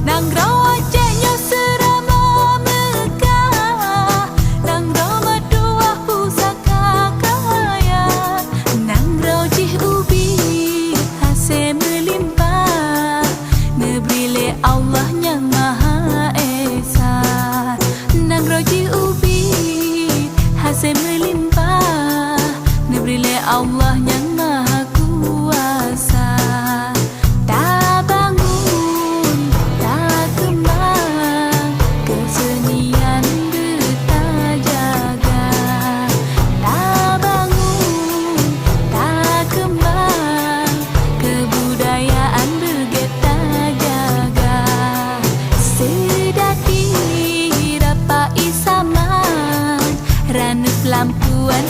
Nang rawajanya serama megah, nang rawa dua pusaka kaya, nang rawjih ubi hasil melimpah, nebrile Allah yang Maha Esa. Nang rawjih ubi hasil melimpah, nebrile Allah yang Maha Kuasa. Tak bangun, tak kembang, kesenian betah jaga. Tak bangun, tak kembang, kebudayaan bergetah jaga. Sedati dapat isaman, ranut lampuan